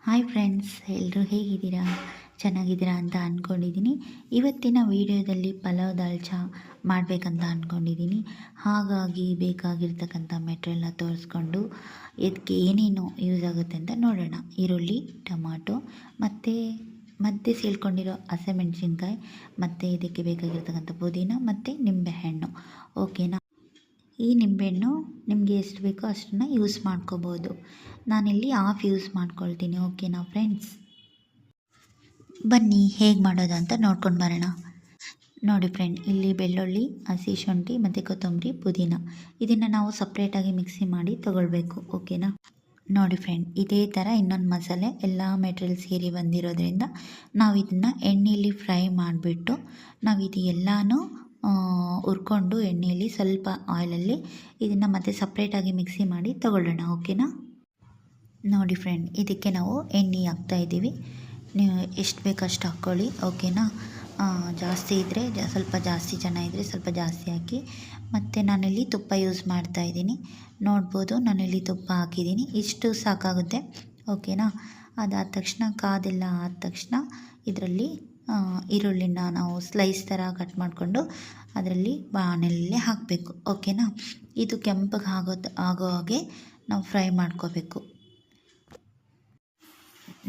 Hi friends, ಎಲ್ಲರೂ ಹೇಗಿದ್ದೀರಾ? ಚೆನ್ನಾಗಿದ್ದೀರಾ ಅಂತ ಅಂದ್ಕೊಂಡಿದ್ದೀನಿ. ಇವತ್ತಿನ ವಿಡಿಯೋದಲ್ಲಿ ಪಲಾವ್ ದಾಲ್ಚಾ ಮಾಡಬೇಕಂತ ಅಂದ್ಕೊಂಡಿದ್ದೀನಿ. ಹಾಗಾಗಿ ಬೇಕಾಗಿರ್ತಕ್ಕಂಥ ಮೆಟೀರಿಯಲ್ನ ತೋರಿಸ್ಕೊಂಡು ಇದಕ್ಕೆ ಏನೇನು ಯೂಸ್ ಆಗುತ್ತೆ ಅಂತ ನೋಡೋಣ. ಈರುಳ್ಳಿ, ಟೊಮಾಟೊ ಮತ್ತು ಮಧ್ಯೆ ಸೀಳ್ಕೊಂಡಿರೋ ಹಸಿಮೆಣಸಿನ್ಕಾಯಿ ಮತ್ತು ಇದಕ್ಕೆ ಬೇಕಾಗಿರ್ತಕ್ಕಂಥ ಪುದೀನ ಮತ್ತು ನಿಂಬೆಹಣ್ಣು. ಓಕೆನಾ? ಈ ನಿಂಬೆಹಣ್ಣು ನಿಮಗೆ ಎಷ್ಟು ಬೇಕೋ ಅಷ್ಟನ್ನು ಯೂಸ್ ಮಾಡ್ಕೋಬೋದು. ನಾನಿಲ್ಲಿ ಹಾಫ್ ಯೂಸ್ ಮಾಡ್ಕೊಳ್ತೀನಿ. ಓಕೆನಾ ಫ್ರೆಂಡ್ಸ್? ಬನ್ನಿ ಹೇಗೆ ಮಾಡೋದು ಅಂತ ನೋಡ್ಕೊಂಡು ಬರೋಣ. ನೋಡಿ ಫ್ರೆಂಡ್, ಇಲ್ಲಿ ಬೆಳ್ಳುಳ್ಳಿ, ಹಸಿ ಶುಂಠಿ ಮತ್ತು ಕೊತ್ತಂಬರಿ, ಪುದೀನ ಇದನ್ನು ನಾವು ಸಪ್ರೇಟಾಗಿ ಮಿಕ್ಸಿ ಮಾಡಿ ತೊಗೊಳ್ಬೇಕು. ಓಕೆನಾ? ನೋಡಿ ಫ್ರೆಂಡ್, ಇದೇ ಥರ ಇನ್ನೊಂದು ಮಸಾಲೆ ಎಲ್ಲ ಮೆಟೀರಿಯಲ್ ಸೇರಿ ಬಂದಿರೋದ್ರಿಂದ ನಾವು ಇದನ್ನು ಎಣ್ಣೆಯಲ್ಲಿ ಫ್ರೈ ಮಾಡಿಬಿಟ್ಟು ನಾವು ಇದು ಎಲ್ಲನೂ ಹುರ್ಕೊಂಡು ಎಣ್ಣೆಯಲ್ಲಿ ಸ್ವಲ್ಪ ಆಯಿಲಲ್ಲಿ ಇದನ್ನು ಮತ್ತೆ ಸಪ್ರೇಟಾಗಿ ಮಿಕ್ಸಿ ಮಾಡಿ ತೊಗೊಳ್ಳೋಣ. ಓಕೆನಾ? ನೋಡಿ ಫ್ರೆಂಡ್, ಇದಕ್ಕೆ ನಾವು ಎಣ್ಣೆ ಹಾಕ್ತಾಯಿದ್ದೀವಿ. ನೀವು ಎಷ್ಟು ಬೇಕಷ್ಟು ಹಾಕ್ಕೊಳ್ಳಿ. ಓಕೆನಾ? ಜಾಸ್ತಿ ಇದ್ದರೆ ಸ್ವಲ್ಪ ಜಾಸ್ತಿ, ಜನ ಇದ್ದರೆ ಸ್ವಲ್ಪ ಜಾಸ್ತಿ ಹಾಕಿ. ಮತ್ತು ನಾನಿಲ್ಲಿ ತುಪ್ಪ ಯೂಸ್ ಮಾಡ್ತಾಯಿದ್ದೀನಿ. ನೋಡ್ಬೋದು, ನಾನಿಲ್ಲಿ ತುಪ್ಪ ಹಾಕಿದ್ದೀನಿ. ಇಷ್ಟು ಸಾಕಾಗುತ್ತೆ. ಓಕೆನಾ? ಅದಾದ ತಕ್ಷಣ ಕಾದೆಲ್ಲ ಆದ ತಕ್ಷಣ ಇದರಲ್ಲಿ ಈರುಳ್ಳಿನ ನಾವು ಸ್ಲೈಸ್ ಥರ ಕಟ್ ಮಾಡಿಕೊಂಡು ಅದರಲ್ಲಿ ಬಾಣಲೆಯಲ್ಲಿ ಹಾಕಬೇಕು. ಓಕೆನಾ? ಇದು ಕೆಂಪಗೆ ಆಗೋ ಹಾಗೆ ನಾವು ಫ್ರೈ ಮಾಡ್ಕೋಬೇಕು.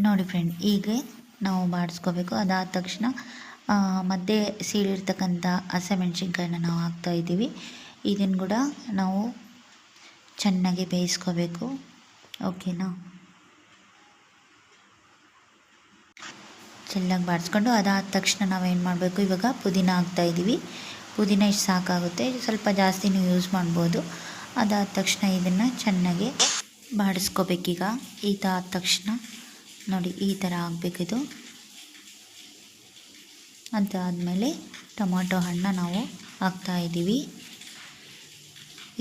ನೋಡಿ ಫ್ರೆಂಡ್, ಹೀಗೆ ನಾವು ಬಾಡಿಸ್ಕೋಬೇಕು. ಅದಾದ ತಕ್ಷಣ ಮಧ್ಯೆ ಸೀಳಿರ್ತಕ್ಕಂಥ ಹಸಿಮೆಣ್ಸಿನ್ಕಾಯಿನ ನಾವು ಹಾಕ್ತಾಯಿದ್ದೀವಿ. ಇದನ್ನು ಕೂಡ ನಾವು ಚೆನ್ನಾಗಿ ಬೇಯಿಸ್ಕೋಬೇಕು. ಓಕೆನಾ? ಚೆನ್ನಾಗಿ ಬಾಡಿಸ್ಕೊಂಡು ಅದಾದ ತಕ್ಷಣ ನಾವೇನು ಮಾಡಬೇಕು, ಇವಾಗ ಪುದೀನ ಹಾಕ್ತಾಯಿದ್ದೀವಿ. ಪುದೀನ ಇಷ್ಟು ಸಾಕಾಗುತ್ತೆ, ಸ್ವಲ್ಪ ಜಾಸ್ತಿನೂ ಯೂಸ್ ಮಾಡ್ಬೋದು. ಅದಾದ ತಕ್ಷಣ ಇದನ್ನು ಚೆನ್ನಾಗಿ ಬಾಡಿಸ್ಕೋಬೇಕೀಗ. ಇದಾದ ತಕ್ಷಣ ನೋಡಿ ಈ ಥರ ಆಗಬೇಕಿದು. ಅದಾದಮೇಲೆ ಟೊಮಾಟೊ ಹಣ್ಣು ನಾವು ಹಾಕ್ತಾಯಿದ್ದೀವಿ.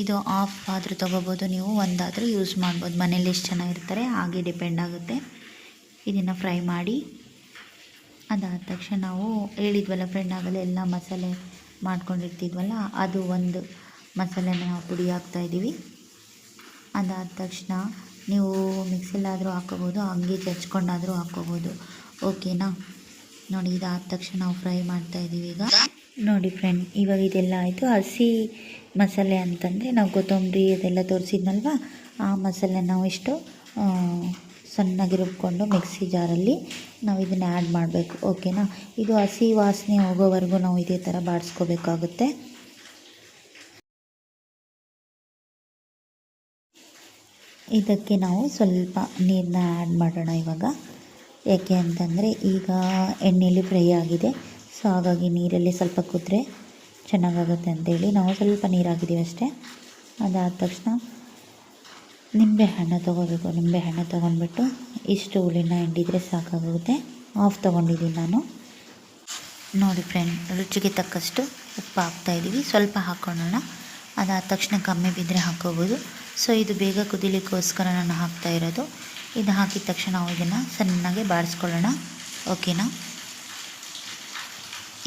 ಇದು ಆಫ್ ಆದರೂ ತೊಗೋಬೋದು, ನೀವು ಒಂದಾದರೂ ಯೂಸ್ ಮಾಡ್ಬೋದು. ಮನೇಲಿ ಎಷ್ಟು ಜನ ಇರ್ತಾರೆ ಹಾಗೆ ಡಿಪೆಂಡ್ ಆಗುತ್ತೆ. ಇದನ್ನು ಫ್ರೈ ಮಾಡಿ ಅದಾದ ತಕ್ಷಣ ನಾವು ಹೇಳಿದ್ವಲ್ಲ ಫ್ರೆಂಡ್, ಆಗಲೇ ಎಲ್ಲ ಮಸಾಲೆ ಮಾಡ್ಕೊಂಡಿರ್ತಿದ್ವಲ್ಲ, ಅದು ಒಂದು ಮಸಾಲೆನ ನಾವು ಪುಡಿ ಹಾಕ್ತಾಯಿದ್ದೀವಿ. ಅದಾದ ತಕ್ಷಣ ನೀವು ಮಿಕ್ಸಿಲಾದರೂ ಹಾಕ್ಕೋಬೋದು, ಹಂಗೆ ಜಜ್ಕೊಂಡಾದರೂ ಹಾಕ್ಕೋಬೋದು. ಓಕೆನಾ? ನೋಡಿ, ಇದಾದ ತಕ್ಷಣ ನಾವು ಫ್ರೈ ಮಾಡ್ತಾಯಿದ್ದೀವಿ. ಈಗ ನೋಡಿ ಫ್ರೆಂಡ್, ಇವಾಗ ಇದೆಲ್ಲ ಆಯಿತು. ಹಸಿ ಮಸಾಲೆ ಅಂತಂದರೆ ನಾವು ಕೊತ್ತಂಬರಿ ಅದೆಲ್ಲ ತೋರಿಸಿದ್ನಲ್ವ, ಆ ಮಸಾಲೆ ನಾವು ಇಷ್ಟು ಸಣ್ಣಗೆ ರುಬ್ಕೊಂಡು ಮಿಕ್ಸಿ ಜಾರಲ್ಲಿ ನಾವು ಇದನ್ನು ಆ್ಯಡ್ ಮಾಡಬೇಕು. ಓಕೆನಾ? ಇದು ಹಸಿ ವಾಸನೆ ಹೋಗೋವರೆಗೂ ನಾವು ಇದೇ ಥರ ಬಾಡಿಸ್ಕೋಬೇಕಾಗುತ್ತೆ. ಇದಕ್ಕೆ ನಾವು ಸ್ವಲ್ಪ ನೀರನ್ನ ಆ್ಯಡ್ ಮಾಡೋಣ ಇವಾಗ. ಯಾಕೆ ಅಂತಂದರೆ ಈಗ ಎಣ್ಣೆಯಲ್ಲಿ ಫ್ರೈ ಆಗಿದೆ, ಸೊ ಹಾಗಾಗಿ ನೀರಲ್ಲಿ ಸ್ವಲ್ಪ ಕುದ್ರೆ ಚೆನ್ನಾಗಾಗುತ್ತೆ ಅಂತೇಳಿ ನಾವು ಸ್ವಲ್ಪ ನೀರು ಹಾಕಿದ್ದೀವಿ ಅಷ್ಟೇ. ಅದಾದ ತಕ್ಷಣ ನಿಂಬೆಹಣ್ಣು ತೊಗೋಬೇಕು. ನಿಂಬೆಹಣ್ಣು ತೊಗೊಂಡ್ಬಿಟ್ಟು ಇಷ್ಟು ಹುಳಿನ ಹಿಂಡಿದರೆ ಸಾಕಾಗುತ್ತೆ. ಆಫ್ ತೊಗೊಂಡಿದ್ದೀನಿ ನಾನು. ನೋಡಿ ಫ್ರೆಂಡ್, ರುಚಿಗೆ ತಕ್ಕಷ್ಟು ಉಪ್ಪು ಹಾಕ್ತಾಯಿದ್ದೀವಿ. ಸ್ವಲ್ಪ ಹಾಕ್ಕೊಳ್ಳೋಣ. ಅದಾದ ತಕ್ಷಣ ಕಮ್ಮಿ ಬಿದ್ದರೆ ಹಾಕ್ಕೋಬೋದು. ಸೊ ಇದು ಬೇಗ ಕುದಿಲಿಕ್ಕೋಸ್ಕರ ನಾನು ಹಾಕ್ತಾಯಿರೋದು. ಇದು ಹಾಕಿದ ತಕ್ಷಣ ನಾವು ಇದನ್ನು ಸಣ್ಣಗೆ ಬಾಡಿಸ್ಕೊಳ್ಳೋಣ. ಓಕೆನಾ?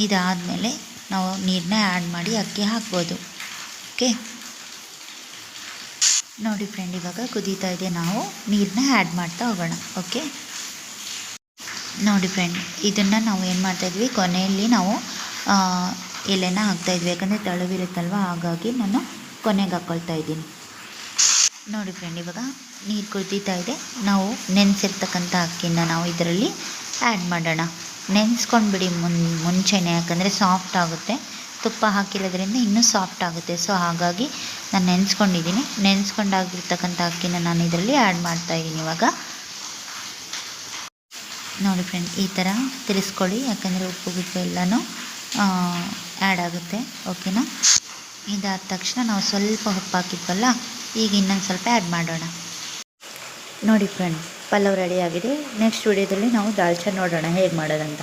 ಇದಾದಮೇಲೆ ನಾವು ನೀರನ್ನ ಆ್ಯಡ್ ಮಾಡಿ ಅಕ್ಕಿ ಹಾಕ್ಬೋದು. ಓಕೆ? ನೋಡಿ ಫ್ರೆಂಡ್, ಇವಾಗ ಕುದೀತಾ ಇದೆ. ನಾವು ನೀರನ್ನ ಆ್ಯಡ್ ಮಾಡ್ತಾ ಹೋಗೋಣ. ಓಕೆ? ನೋಡಿ ಫ್ರೆಂಡ್, ಇದನ್ನು ನಾವು ಏನು ಮಾಡ್ತಾಯಿದ್ವಿ, ಕೊನೆಯಲ್ಲಿ ನಾವು ಎಲೆನ ಹಾಕ್ತಾಯಿದ್ವಿ. ಯಾಕಂದರೆ ತಳವಿರುತ್ತಲ್ವ, ಹಾಗಾಗಿ ನಾನು ಕೊನೆಗೆ ಹಾಕ್ಕೊಳ್ತಾ ಇದ್ದೀನಿ. ನೋಡಿ ಫ್ರೆಂಡ್, ಇವಾಗ ನೀರು ಕುದೀತಾ ಇದೆ. ನಾವು ನೆನೆಸಿರ್ತಕ್ಕಂಥ ಅಕ್ಕಿನ ನಾವು ಇದರಲ್ಲಿ ಆ್ಯಡ್ ಮಾಡೋಣ. ನೆನೆಸ್ಕೊಂಡ್ಬಿಡಿ ಮುಂಚೆನೇ, ಯಾಕಂದರೆ ಸಾಫ್ಟ್ ಆಗುತ್ತೆ. ತುಪ್ಪ ಹಾಕಿರೋದ್ರಿಂದ ಇನ್ನೂ ಸಾಫ್ಟ್ ಆಗುತ್ತೆ. ಸೊ ಹಾಗಾಗಿ ನಾನು ನೆನೆಸ್ಕೊಂಡಿದ್ದೀನಿ. ನೆನೆಸ್ಕೊಂಡಾಗಿರ್ತಕ್ಕಂಥ ಅಕ್ಕಿನ ನಾನು ಇದರಲ್ಲಿ ಆ್ಯಡ್ ಮಾಡ್ತಾಯಿದ್ದೀನಿ ಇವಾಗ. ನೋಡಿ ಫ್ರೆಂಡ್, ಈ ಥರ ತಿರ್ಸ್ಕೊಳ್ಳಿ, ಯಾಕಂದರೆ ಉಪ್ಪು ಗಿಪ್ಪು ಎಲ್ಲನೂ ಆ್ಯಡ್ ಆಗುತ್ತೆ. ಓಕೆನಾ? ಇದಾದ ತಕ್ಷಣ ನಾವು ಸ್ವಲ್ಪ ಉಪ್ಪು ಹಾಕಿದ್ವಲ್ಲ, ಈಗ ಇನ್ನೊಂದು ಸ್ವಲ್ಪ ಆ್ಯಡ್ ಮಾಡೋಣ. ನೋಡಿ ಫ್ರೆಂಡ್, ಪಲಾವ್ ರೆಡಿ ಆಗಿದೆ. ನೆಕ್ಸ್ಟ್ ವಿಡಿಯೋದಲ್ಲಿ ನಾವು ದಾಲ್ಚಾ ನೋಡೋಣ ಹೇಗೆ ಮಾಡೋದಂತ.